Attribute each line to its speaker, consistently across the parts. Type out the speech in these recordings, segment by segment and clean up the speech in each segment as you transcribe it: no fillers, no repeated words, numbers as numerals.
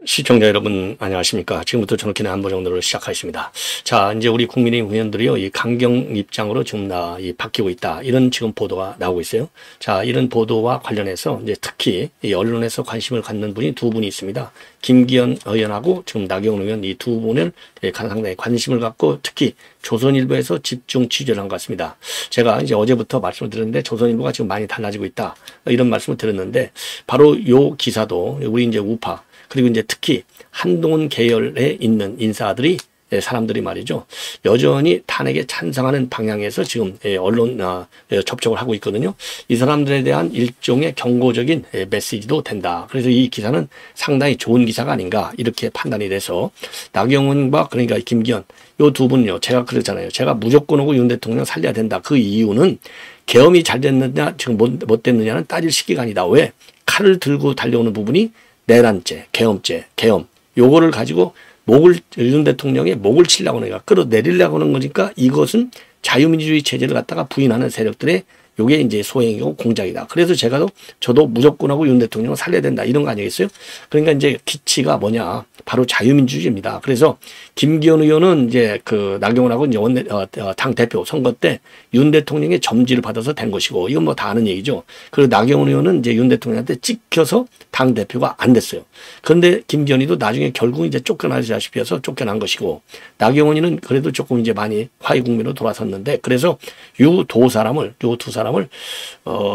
Speaker 1: 시청자 여러분 안녕하십니까. 지금부터 저녁기는 한번 정도로 시작하겠습니다. 자, 이제 우리 국민의힘 의원들이요, 이 강경 입장으로 지금 바뀌고 있다, 이런 지금 보도가 나오고 있어요. 자, 이런 보도와 관련해서 이제 특히 이 언론에서 관심을 갖는 분이 두 분이 있습니다. 김기현 의원하고 지금 나경원 의원, 이 두 분을 상당히 관심을 갖고 특히 조선일보에서 집중 취재를 한 것 같습니다. 제가 이제 어제부터 말씀을 드렸는데 조선일보가 지금 많이 달라지고 있다, 이런 말씀을 드렸는데, 바로 요 기사도 우리 이제 우파, 그리고 이제 특히 한동훈 계열에 있는 인사들이, 사람들이 말이죠, 여전히 탄핵에 찬성하는 방향에서 지금 언론 접촉을 하고 있거든요. 이 사람들에 대한 일종의 경고적인 메시지도 된다. 그래서 이 기사는 상당히 좋은 기사가 아닌가, 이렇게 판단이 돼서 나경원과 그러니까 김기현, 요 두 분요, 제가 그러잖아요. 제가 무조건 오고 윤 대통령 살려야 된다. 그 이유는 계엄이 잘 됐느냐 지금 못 됐느냐는 따질 시기가 아니다. 왜? 칼을 들고 달려오는 부분이 내란죄, 계엄죄, 계엄, 요거를 가지고 윤 대통령의 목을 치려고 하는 거니까, 끌어내리려고 하는 거니까, 이것은 자유민주주의 체제를 갖다가 부인하는 세력들의 요게 이제 소행이고 공작이다. 그래서 저도 무조건하고 윤 대통령을 살려야 된다, 이런 거 아니겠어요? 그러니까 이제 기치가 뭐냐, 바로 자유민주주의입니다. 그래서 김기현 의원은 이제 그 나경원하고 이제 당 대표 선거 때 윤 대통령의 점지를 받아서 된 것이고, 이건 뭐 다 아는 얘기죠. 그리고 나경원 의원은 이제 윤 대통령한테 찍혀서 당 대표가 안 됐어요. 그런데 김기현이도 나중에 결국 이제 쫓겨나시다시피 해서 쫓겨난 것이고, 나경원이는 그래도 조금 이제 많이 화해 국면으로 돌아섰는데, 그래서 요 두 사람을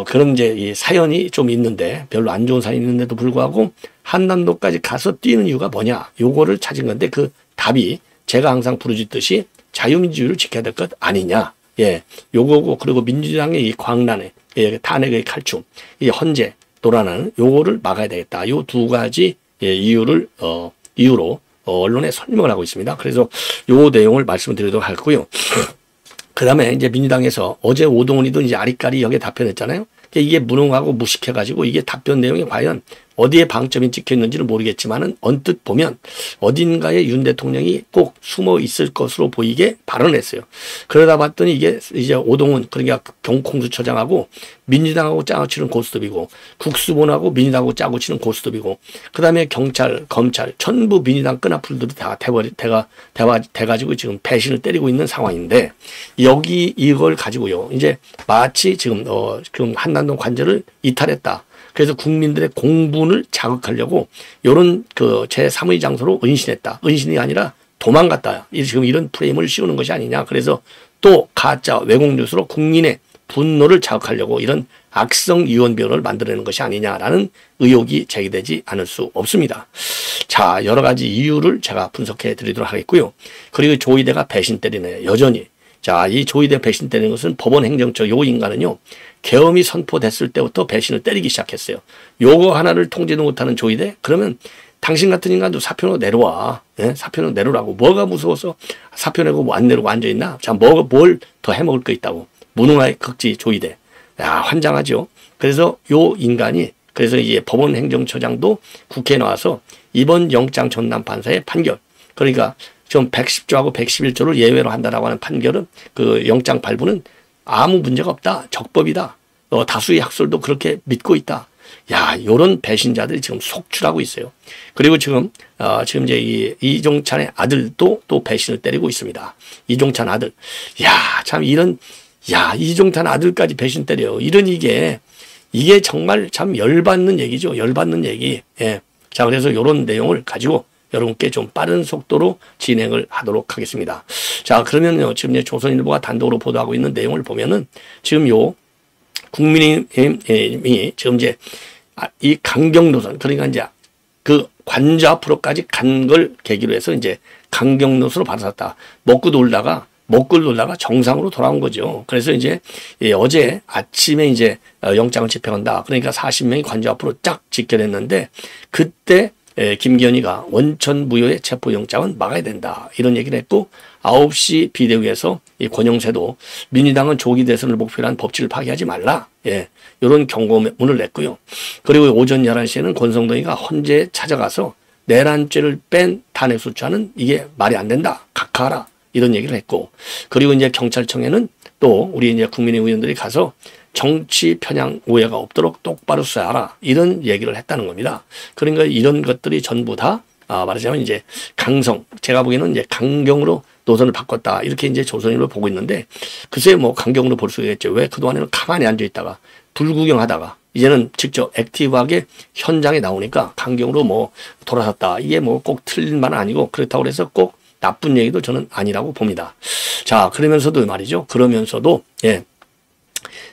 Speaker 1: 그런 이제 이 사연이 좀 있는데, 별로 안 좋은 사연이 있는데도 불구하고 한남도까지 가서 뛰는 이유가 뭐냐, 요거를 찾은 건데, 그 답이 제가 항상 부르짖듯이 자유민주주의를 지켜야 될 것 아니냐, 요거고, 그리고 민주당의 이 광란에, 탄핵의 칼춤, 이 헌재 도란하는 요거를 막아야 되겠다. 요 두 가지 이유로 언론에 설명을 하고 있습니다. 그래서 요 내용을 말씀드리도록 하고요. 그 다음에 이제 민주당에서 어제 오동훈이도 이제 아리까리 여기에 답변했잖아요. 이게 무능하고 무식해가지고 이게 답변 내용이 과연 어디에 방점이 찍혀 있는지는 모르겠지만은, 언뜻 보면 어딘가에 윤 대통령이 꼭 숨어 있을 것으로 보이게 발언했어요. 그러다 봤더니 이게 이제 오동훈, 그러니까 경공수처장하고 민주당하고 짜고 치는 고스톱이고, 국수본하고 민주당하고 짜고 치는 고스톱이고, 그 다음에 경찰, 검찰 전부 민주당 끈앞풀들이 다 돼가지고 지금 배신을 때리고 있는 상황인데, 여기 이걸 가지고요, 이제 마치 지금 한남동 관절을 이탈했다, 그래서 국민들의 공분을 자극하려고 요런 그 제3의 장소로 은신했다. 은신이 아니라 도망갔다. 지금 이런 프레임을 씌우는 것이 아니냐. 그래서 또 가짜 왜곡 뉴스로 국민의 분노를 자극하려고 이런 악성 유언비어를 만들어내는 것이 아니냐라는 의혹이 제기되지 않을 수 없습니다. 자, 여러 가지 이유를 제가 분석해 드리도록 하겠고요. 그리고 조이대가 배신 때리네, 여전히. 자, 이 조이대 배신 때리는 것은 법원 행정처 요 인간은요, 계엄이 선포됐을 때부터 배신을 때리기 시작했어요. 요거 하나를 통제도 못하는 조이대? 그러면 당신 같은 인간도 사표로 내려와. 사표로 내려라고. 뭐가 무서워서 사표 내고 뭐 안 내려고 앉아있나? 자, 뭘 더 해먹을 거 있다고. 무능의 극지 조이대. 야, 환장하죠. 그래서 요 인간이, 그래서 이제 법원 행정처장도 국회에 나와서 이번 영장 전담 판사의 판결, 그러니까 좀 110조하고 111조를 예외로 한다라고 하는 판결은, 그 영장 발부는 아무 문제가 없다, 적법이다, 다수의 학설도 그렇게 믿고 있다. 야, 요런 배신자들이 지금 속출하고 있어요. 그리고 지금 이제 이종찬의 아들도 또 배신을 때리고 있습니다. 이종찬 아들. 이종찬 아들까지 배신 때려요. 이게 정말 참 열받는 얘기죠. 열받는 얘기. 자, 그래서 요런 내용을 가지고 여러분께 좀 빠른 속도로 진행을 하도록 하겠습니다. 자, 그러면요, 지금 이제 조선일보가 단독으로 보도하고 있는 내용을 보면은, 지금 국민의힘이 지금 이제 이 강경노선, 그러니까 이제 그 관저 앞으로까지 간 걸 계기로 해서 이제 강경노선으로 받아섰다. 먹고 놀다가 정상으로 돌아온 거죠. 그래서 이제 어제 아침에 이제 영장을 집행한다. 그러니까 40명이 관저 앞으로 쫙 직결했는데, 그때 김기현이가 원천 무효의 체포영장은 막아야 된다, 이런 얘기를 했고, 9시 비대위에서 이 권영세도 민주당은 조기 대선을 목표로 한 법치를 파기하지 말라, 이런 경고문을 냈고요. 그리고 오전 11시에는 권성동이가 헌재에 찾아가서 내란죄를 뺀 탄핵소추안은 이게 말이 안 된다, 각하하라, 이런 얘기를 했고, 그리고 이제 경찰청에는 또 우리 이제 국민의힘 의원들이 가서 정치 편향 오해가 없도록 똑바로 수사하라, 이런 얘기를 했다는 겁니다. 그러니까 이런 것들이 전부 다 말하자면 이제 강성, 제가 보기에는 이제 강경으로 노선을 바꿨다. 이렇게 이제 조선일보 보고 있는데, 글쎄 뭐 강경으로 볼 수 있겠죠. 왜 그동안에는 가만히 앉아 있다가 불구경하다가 이제는 직접 액티브하게 현장에 나오니까 강경으로 뭐 돌아섰다. 이게 뭐 꼭 틀린 말은 아니고, 그렇다고 해서 꼭 나쁜 얘기도 저는 아니라고 봅니다. 자, 그러면서도 말이죠. 그러면서도,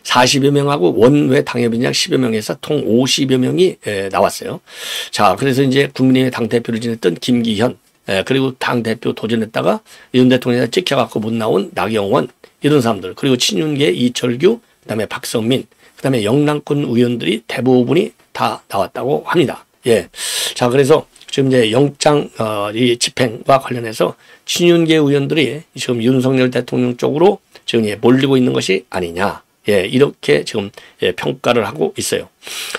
Speaker 1: 40여 명하고 원외 당협위원장 10여 명에서 통 50여 명이 나왔어요. 자, 그래서 이제 국민의힘의 당대표를 지냈던 김기현, 그리고 당대표 도전했다가 윤 대통령이 찍혀갖고 못 나온 나경원, 이런 사람들, 그리고 친윤계 이철규, 그 다음에 박성민, 그 다음에 영남권 의원들이 대부분이 다 나왔다고 합니다. 자, 그래서 지금 이제 영장, 이 집행과 관련해서 친윤계 의원들이 지금 윤석열 대통령 쪽으로 지금 몰리고 있는 것이 아니냐. 이렇게 지금 평가를 하고 있어요.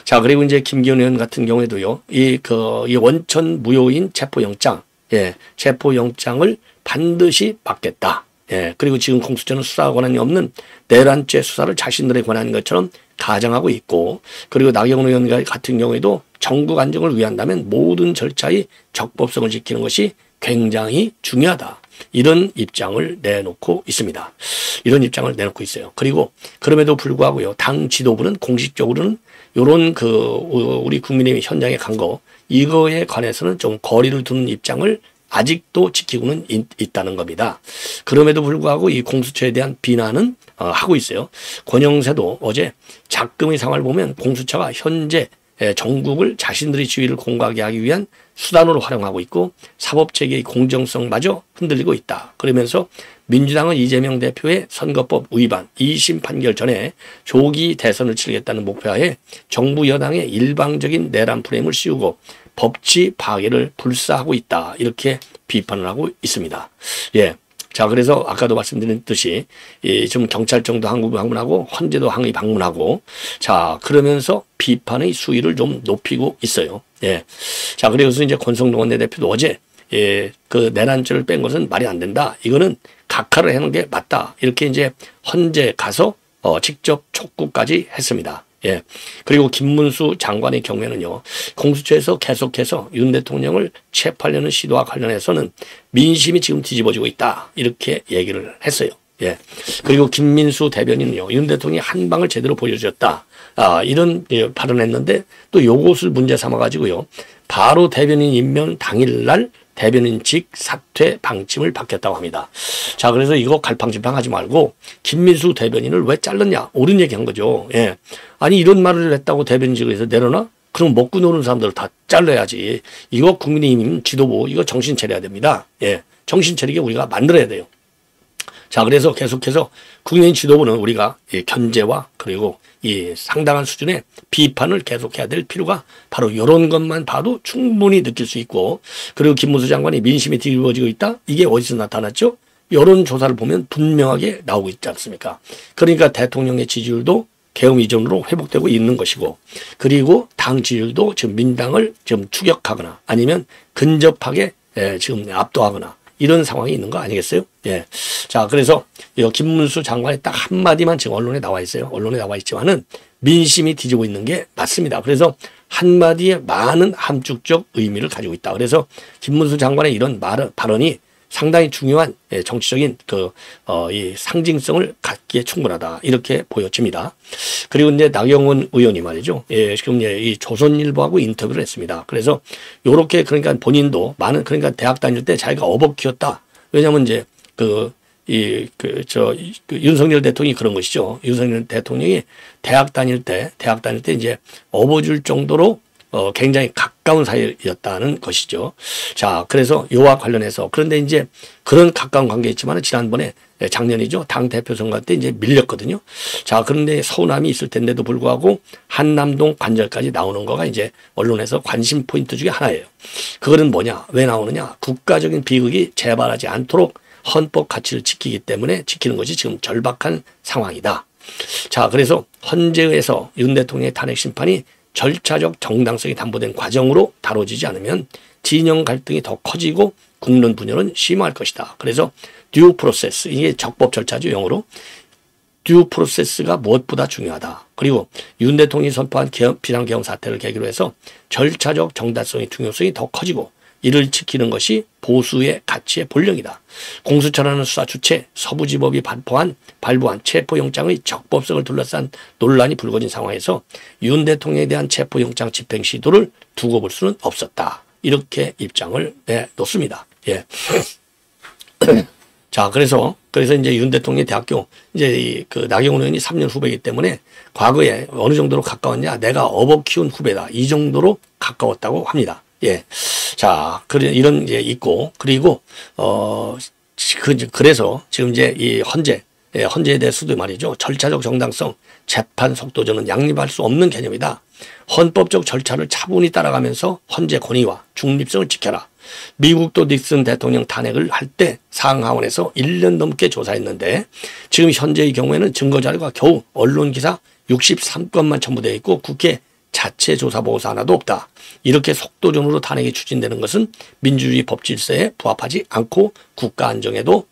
Speaker 1: 자, 그리고 이제 김기현 의원 같은 경우에도요, 이 원천 무효인 체포영장, 체포영장을 반드시 받겠다. 그리고 지금 공수처는 수사 권한이 없는 내란죄 수사를 자신들의 권한인 것처럼 가정하고 있고, 그리고 나경원 의원 같은 경우에도 정국 안정을 위한다면 모든 절차의 적법성을 지키는 것이 굉장히 중요하다. 이런 입장을 내놓고 있습니다. 이런 입장을 내놓고 있어요. 그리고 그럼에도 불구하고요, 당 지도부는 공식적으로는 요런 우리 국민의힘 현장에 간 거, 이거에 관해서는 좀 거리를 두는 입장을 아직도 지키고는 있다는 겁니다. 그럼에도 불구하고 이 공수처에 대한 비난은 하고 있어요. 권영세도 어제 작금의 상황을 보면 공수처가 현재 정국을 자신들의 지위를 공고하게 하기 위한 수단으로 활용하고 있고 사법체계의 공정성마저 흔들리고 있다. 그러면서 민주당은 이재명 대표의 선거법 위반 2심 판결 전에 조기 대선을 치르겠다는 목표하에 정부 여당의 일방적인 내란 프레임을 씌우고 법치 파괴를 불사하고 있다. 이렇게 비판을 하고 있습니다. 자, 그래서 아까도 말씀드렸듯이 좀 경찰청도 방문하고 헌재도 항의 방문하고, 자, 그러면서 비판의 수위를 좀 높이고 있어요. 자, 그래서 이제 권성동 원내대표도 어제 그 내란죄를 뺀 것은 말이 안 된다. 이거는 각하를 하는 게 맞다. 이렇게 이제 헌재 가서 직접 촉구까지 했습니다. 그리고 김문수 장관의 경우에는요, 공수처에서 계속해서 윤 대통령을 체포하려는 시도와 관련해서는 민심이 지금 뒤집어지고 있다. 이렇게 얘기를 했어요. 그리고 김민수 대변인은요, 윤 대통령이 한 방을 제대로 보여주었다. 이런 발언을 했는데 또 요것을 문제 삼아가지고요, 바로 대변인 임명 당일날 대변인직 사퇴 방침을 받겠다고 합니다. 자, 그래서 이거 갈팡질팡하지 말고 김민수 대변인을 왜 잘랐냐? 옳은 얘기한 거죠. 아니, 이런 말을 했다고 대변인직에서 내려놔? 그럼 먹고 노는 사람들을 다 잘라야지. 이거 국민의힘 지도부 이거 정신 차려야 됩니다. 정신 차리게 우리가 만들어야 돼요. 자, 그래서 계속해서 국민의힘 지도부는 우리가 견제와 그리고 이 상당한 수준의 비판을 계속해야 될 필요가 바로 이런 것만 봐도 충분히 느낄 수 있고, 그리고 김문수 장관이 민심이 뒤집어지고 있다? 이게 어디서 나타났죠? 여론조사를 보면 분명하게 나오고 있지 않습니까? 그러니까 대통령의 지지율도 계엄 이전으로 회복되고 있는 것이고, 그리고 당 지지율도 지금 민당을 지금 추격하거나 아니면 근접하게 지금 압도하거나 이런 상황이 있는 거 아니겠어요? 자, 그래서 김문수 장관이 딱 한마디만 지금 언론에 나와 있어요. 언론에 나와 있지만은 민심이 뒤지고 있는 게 맞습니다. 그래서 한마디에 많은 함축적 의미를 가지고 있다. 그래서 김문수 장관의 이런 발언이 상당히 중요한 정치적인 이 상징성을 갖기에 충분하다. 이렇게 보여집니다. 그리고 이제 나경원 의원이 말이죠. 지금 이 조선일보하고 인터뷰를 했습니다. 그래서 요렇게 그러니까 본인도 그러니까 대학 다닐 때 자기가 어버 키웠다. 왜냐면 이제 윤석열 대통령이 그런 것이죠. 윤석열 대통령이 대학 다닐 때 이제 업어줄 정도로 굉장히 가까운 사이였다는 것이죠. 자, 그래서 요와 관련해서, 그런데 이제 그런 가까운 관계에 있지만 지난번에 작년이죠. 당대표 선거 때 이제 밀렸거든요. 자, 그런데 서운함이 있을 텐데도 불구하고 한남동 관절까지 나오는 거가 이제 언론에서 관심 포인트 중에 하나예요. 그거는 뭐냐? 왜 나오느냐? 국가적인 비극이 재발하지 않도록 헌법 가치를 지키기 때문에 지키는 것이 지금 절박한 상황이다. 자, 그래서 헌재에서 윤 대통령의 탄핵 심판이 절차적 정당성이 담보된 과정으로 다뤄지지 않으면 진영 갈등이 더 커지고 국론 분열은 심화할 것이다. 그래서 듀 프로세스, 이게 적법 절차죠, 영어로. 듀 프로세스가 무엇보다 중요하다. 그리고 윤 대통령이 선포한 비상계엄 사태를 계기로 해서 절차적 정당성의 중요성이 더 커지고 이를 지키는 것이 보수의 가치의 본령이다. 공수처라는 수사 주체, 서부지법이 발부한 체포영장의 적법성을 둘러싼 논란이 불거진 상황에서 윤 대통령에 대한 체포영장 집행 시도를 두고 볼 수는 없었다. 이렇게 입장을 내놓습니다. 예. 자, 그래서 이제 윤 대통령이 대학교, 이제 그 나경원 의원이 3년 후배이기 때문에 과거에 어느 정도로 가까웠냐? 내가 업어 키운 후배다. 이 정도로 가까웠다고 합니다. 예. 자, 이런 게 있고, 그리고, 그래서 지금 이제 이 헌재에 대해서도 말이죠. 절차적 정당성, 재판 속도전은 양립할 수 없는 개념이다. 헌법적 절차를 차분히 따라가면서 헌재 권위와 중립성을 지켜라. 미국도 닉슨 대통령 탄핵을 할 때 상하원에서 1년 넘게 조사했는데 지금 현재의 경우에는 증거자료가 겨우 언론기사 63건만 첨부되어 있고 국회 자체 조사보고서 하나도 없다. 이렇게 속도전으로 탄핵이 추진되는 것은 민주주의 법질서에 부합하지 않고 국가 안정에도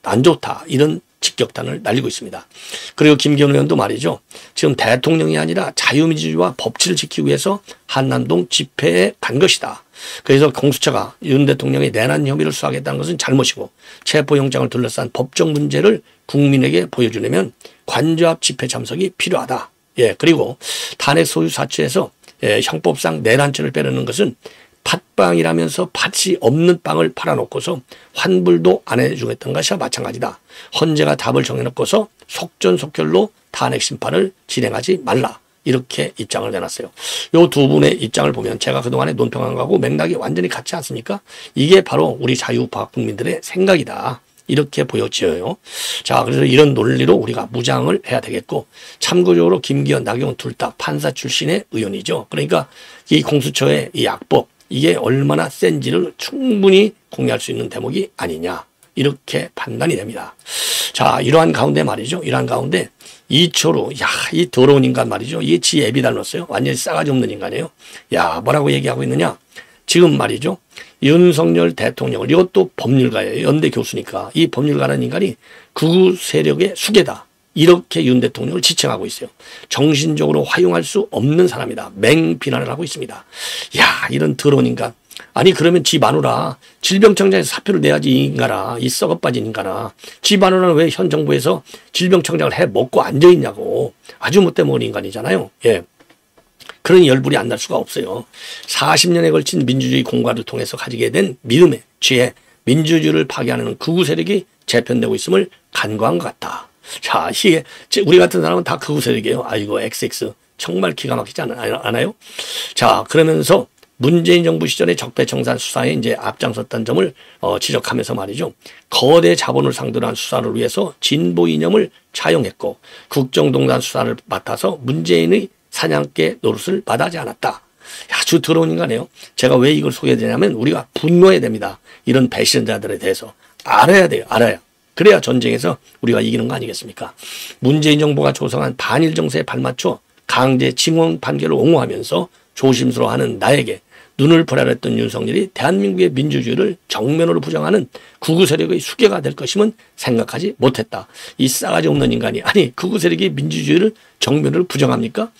Speaker 1: 안 좋다. 이런 직격탄을 날리고 있습니다. 그리고 김기현 의원도 말이죠. 지금 대통령이 아니라 자유민주주의와 법치를 지키기 위해서 한남동 집회에 간 것이다. 그래서 공수처가 윤 대통령의 내란 혐의를 수사하겠다는 것은 잘못이고 체포영장을 둘러싼 법적 문제를 국민에게 보여주려면 관저앞 집회 참석이 필요하다. 예, 그리고 탄핵 소유 사추에서 형법상 내란죄를 빼려는 것은 팥빵이라면서 팥이 없는 빵을 팔아놓고서 환불도 안 해주겠다는 것이와 마찬가지다. 헌재가 답을 정해놓고서 속전속결로 탄핵 심판을 진행하지 말라. 이렇게 입장을 내놨어요. 이 두 분의 입장을 보면 제가 그동안에 논평한 거하고 맥락이 완전히 같지 않습니까? 이게 바로 우리 자유우파 국민들의 생각이다. 이렇게 보여져요. 자, 그래서 이런 논리로 우리가 무장을 해야 되겠고, 참고적으로 김기현, 나경원 둘 다 판사 출신의 의원이죠. 그러니까 이 공수처의 이 악법, 이게 얼마나 센지를 충분히 공유할 수 있는 대목이 아니냐. 이렇게 판단이 됩니다. 자, 이러한 가운데 말이죠. 이러한 가운데 이초로, 이 더러운 인간 말이죠. 이게 지 애비 닮았어요. 완전히 싸가지 없는 인간이에요. 뭐라고 얘기하고 있느냐. 지금 말이죠. 윤석열 대통령을, 이것도 법률가예요. 연대 교수니까. 이 법률가라는 인간이 극우 세력의 수괴다. 이렇게 윤 대통령을 지칭하고 있어요. 정신적으로 활용할 수 없는 사람이다. 맹비난을 하고 있습니다. 이런 더러운 인간. 아니, 그러면 지 마누라 질병청장에서 사표를 내야지, 이 인간아. 이 썩어빠진 인간아. 지 마누라는 왜 현 정부에서 질병청장을 해 먹고 앉아있냐고. 아주 못돼 먹은 인간이잖아요. 예. 그런 열불이 안 날 수가 없어요. 40년에 걸친 민주주의 공과를 통해서 가지게 된 믿음에 취해 민주주의를 파괴하는 극우 세력이 재편되고 있음을 간과한 것 같다. 자, 이게 우리 같은 사람은 다 극우 세력이에요. 아이고, XX 정말 기가 막히지 않아요? 자, 그러면서 문재인 정부 시절에 적폐청산 수사에 이제 앞장섰다는 점을 지적하면서 말이죠. 거대 자본을 상대로 한 수사를 위해서 진보 이념을 차용했고 국정농단 수사를 맡아서 문재인의 사냥개 노릇을 마다하지 않았다. 아주 더러운 인간이에요. 제가 왜 이걸 소개해드리냐면 우리가 분노해야 됩니다. 이런 배신자들에 대해서 알아야 돼요. 알아야. 그래야 전쟁에서 우리가 이기는 거 아니겠습니까? 문재인 정부가 조성한 반일 정세에 발맞춰 강제 징용 판결을 옹호하면서 조심스러워하는 나에게 눈을 부라렸던 윤석열이 대한민국의 민주주의를 정면으로 부정하는 극우 세력의 수괴가 될 것임은 생각하지 못했다. 이 싸가지 없는 인간이, 아니 극우 세력이 민주주의를 정면으로 부정합니까?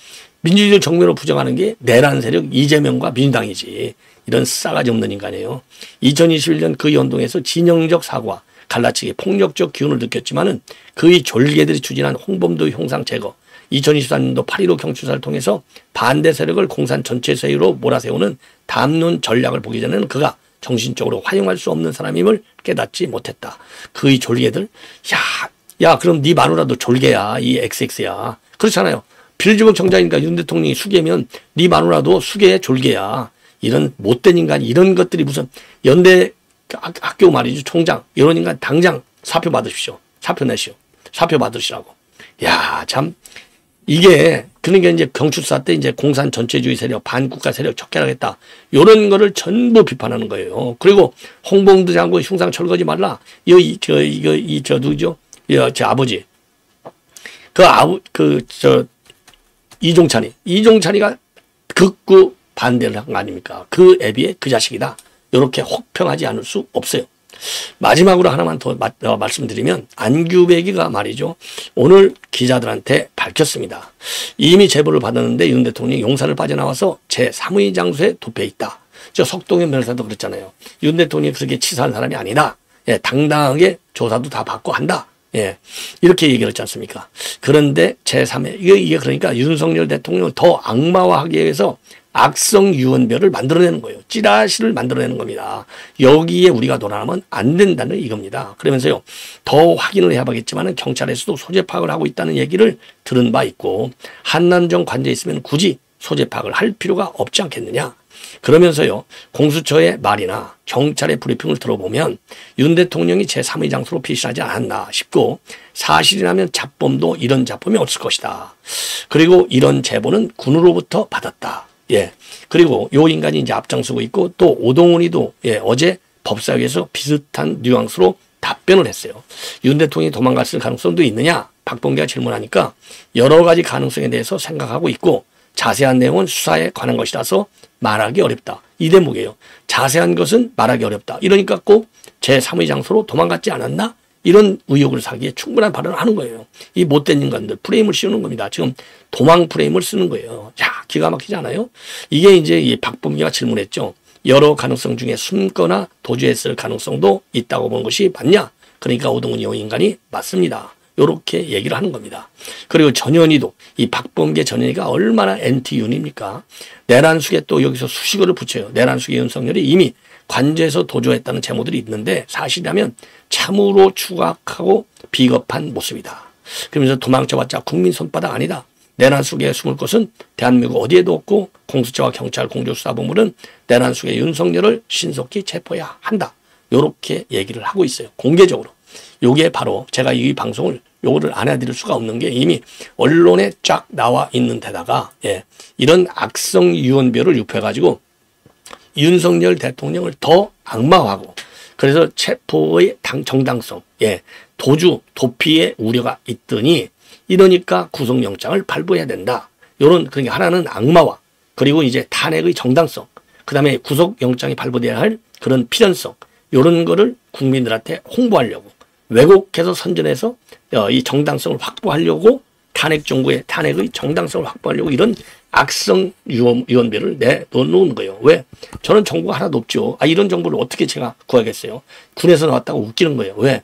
Speaker 1: 민주주의를 정면으로 부정하는 게 내란 세력 이재명과 민주당이지. 이런 싸가지 없는 인간이에요. 2021년 그 연동에서 진영적 사고와 갈라치기 폭력적 기운을 느꼈지만은 그의 졸개들이 추진한 홍범도 형상 제거, 2024년도 8.15 경추사를 통해서 반대 세력을 공산 전체 세율로 몰아세우는 담론 전략을 보기 전에는 그가 정신적으로 활용할 수 없는 사람임을 깨닫지 못했다. 그의 졸개들, 그럼 네 마누라도 졸개야. 이 XX야. 그렇잖아요. 빌지법 청장이니까 윤 대통령이 수괴면 네 마누라도 수괴 졸개야. 이런 못된 인간이, 이런 것들이 무슨 연대 학교 말이죠. 총장, 이런 인간 당장 사표 받으십시오. 사표 내시오. 사표 받으시라고. 참. 이게, 그러니까 이제 경추사 때 이제 공산 전체주의 세력, 반국가 세력 척결하겠다. 요런 거를 전부 비판하는 거예요. 그리고 홍범도 장군 흉상 철거지 말라. 누구죠? 제 아버지. 이종찬이가 극구 반대를 한 거 아닙니까? 그 애비의 그 자식이다. 이렇게 혹평하지 않을 수 없어요. 마지막으로 하나만 더 말씀드리면 안규배기가 말이죠. 오늘 기자들한테 밝혔습니다. 이미 제보를 받았는데 윤 대통령이 용산을 빠져나와서 제 사무의 장소에 도피해 있다. 저 석동현 변호사도 그랬잖아요. 윤 대통령이 그렇게 치사한 사람이 아니다. 예, 당당하게 조사도 다 받고 한다. 예, 이렇게 얘기를 했지 않습니까? 그런데 제3의, 이게 그러니까 윤석열 대통령을 더 악마화하기 위해서 악성 유언별을 만들어내는 거예요. 찌라시를 만들어내는 겁니다. 여기에 우리가 놀아나면 안 된다는 이겁니다. 그러면서요, 더 확인을 해봐야겠지만 경찰에서도 소재 파악을 하고 있다는 얘기를 들은 바 있고, 한남정 관저에 있으면 굳이 소재 파악을 할 필요가 없지 않겠느냐. 그러면서요, 공수처의 말이나 경찰의 브리핑을 들어보면 윤 대통령이 제3의 장소로 피신하지 않았나 싶고, 사실이라면 잡범도 이런 잡범이 없을 것이다. 그리고 이런 제보는 군으로부터 받았다. 예. 그리고 요 인간이 이제 앞장서고 있고, 또 오동훈이도 예, 어제 법사위에서 비슷한 뉘앙스로 답변을 했어요. 윤 대통령이 도망갔을 가능성도 있느냐? 박범계가 질문하니까 여러 가지 가능성에 대해서 생각하고 있고, 자세한 내용은 수사에 관한 것이라서 말하기 어렵다. 이 대목이에요. 자세한 것은 말하기 어렵다. 이러니까 꼭 제3의 장소로 도망갔지 않았나? 이런 의혹을 사기에 충분한 발언을 하는 거예요. 이 못된 인간들 프레임을 씌우는 겁니다. 지금 도망 프레임을 쓰는 거예요. 야, 기가 막히지 않아요? 이게 이제 이 박범계가 질문했죠. 여러 가능성 중에 숨거나 도주했을 가능성도 있다고 보는 것이 맞냐? 그러니까 오동훈 이 인간이 맞습니다. 요렇게 얘기를 하는 겁니다. 그리고 전현희도, 이 박범계 전현희가 얼마나 엔티윤입니까? 내란숙에 또 여기서 수식어를 붙여요. 내란숙의 윤석열이 이미 관저에서 도주했다는 제보들이 있는데 사실이라면 참으로 추악하고 비겁한 모습이다. 그러면서 도망쳐봤자 국민 손바닥 아니다. 내란 속에 숨을 곳은 대한민국 어디에도 없고 공수처와 경찰 공조수사본부는 내란 속의 윤석열을 신속히 체포해야 한다. 이렇게 얘기를 하고 있어요. 공개적으로. 요게 바로 제가 이 방송을 요거를 안 해드릴 수가 없는 게 이미 언론에 쫙 나와 있는 데다가 예, 이런 악성 유언별을 유포해가지고 윤석열 대통령을 더 악마화하고 그래서 체포의 정당성, 예, 도주, 도피의 우려가 있더니 이러니까 구속영장을 발부해야 된다. 요런, 그러니까 하나는 악마화, 그리고 이제 탄핵의 정당성, 그 다음에 구속영장이 발부돼야 할 그런 필연성, 요런 거를 국민들한테 홍보하려고, 왜곡해서 선전해서 이 정당성을 확보하려고 탄핵 정부의 탄핵의 정당성을 확보하려고 이런 악성 유언비를 내놓는 거예요. 왜? 저는 정보가 하나도 없죠. 이런 정보를 어떻게 제가 구하겠어요? 군에서 나왔다고 웃기는 거예요. 왜?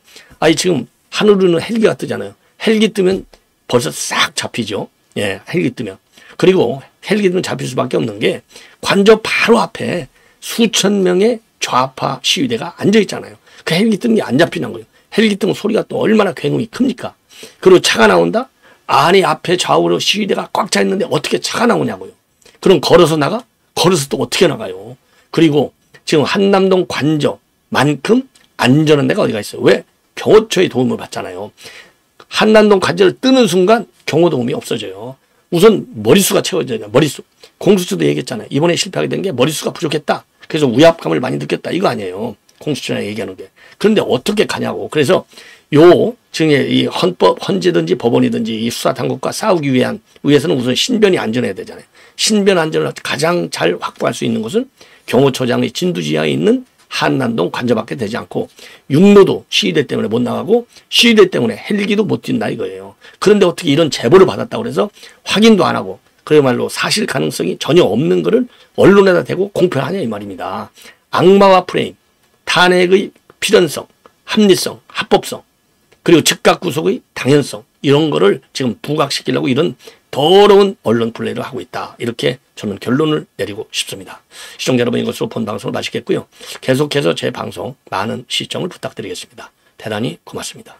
Speaker 1: 지금 하늘로는 헬기가 뜨잖아요. 헬기 뜨면 벌써 싹 잡히죠. 예, 헬기 뜨면. 그리고 헬기 뜨면 잡힐 수밖에 없는 게 관저 바로 앞에 수천 명의 좌파 시위대가 앉아 있잖아요. 그 헬기 뜨는 게 안 잡히는 거예요. 헬기 뜨면 소리가 또 얼마나 굉음이 큽니까? 그리고 차가 나온다? 아니, 앞에 좌우로 시위대가 꽉 차 있는데 어떻게 차가 나오냐고요. 그럼 걸어서 나가? 걸어서 또 어떻게 나가요? 그리고 지금 한남동 관저만큼 안전한 데가 어디가 있어요? 왜? 경호처의 도움을 받잖아요. 한남동 관저를 뜨는 순간 경호 도움이 없어져요. 우선 머릿수가 채워져야 돼요. 머릿수. 공수처도 얘기했잖아요. 이번에 실패하게 된 게 머릿수가 부족했다. 그래서 위압감을 많이 느꼈다. 이거 아니에요. 공수처나 얘기하는 게. 그런데 어떻게 가냐고. 그래서 지금 이 헌재든지 법원이든지 이 수사당국과 싸우기 위해서는 우선 신변이 안전해야 되잖아요. 신변 안전을 가장 잘 확보할 수 있는 것은 경호처장의 진두지하에 있는 한남동 관저밖에 되지 않고 육로도 시위대 때문에 못 나가고 시위대 때문에 헬기도 못 뛴다 이거예요. 그런데 어떻게 이런 제보를 받았다고 그래서 확인도 안 하고 그야말로 사실 가능성이 전혀 없는 거를 언론에다 대고 공표하냐 이 말입니다. 악마와 프레임, 탄핵의 필연성, 합리성, 합법성, 그리고 즉각 구속의 당연성, 이런 거를 지금 부각시키려고 이런 더러운 언론 플레이를 하고 있다. 이렇게 저는 결론을 내리고 싶습니다. 시청자 여러분, 이것으로 본 방송을 마치겠고요. 계속해서 제 방송 많은 시청을 부탁드리겠습니다. 대단히 고맙습니다.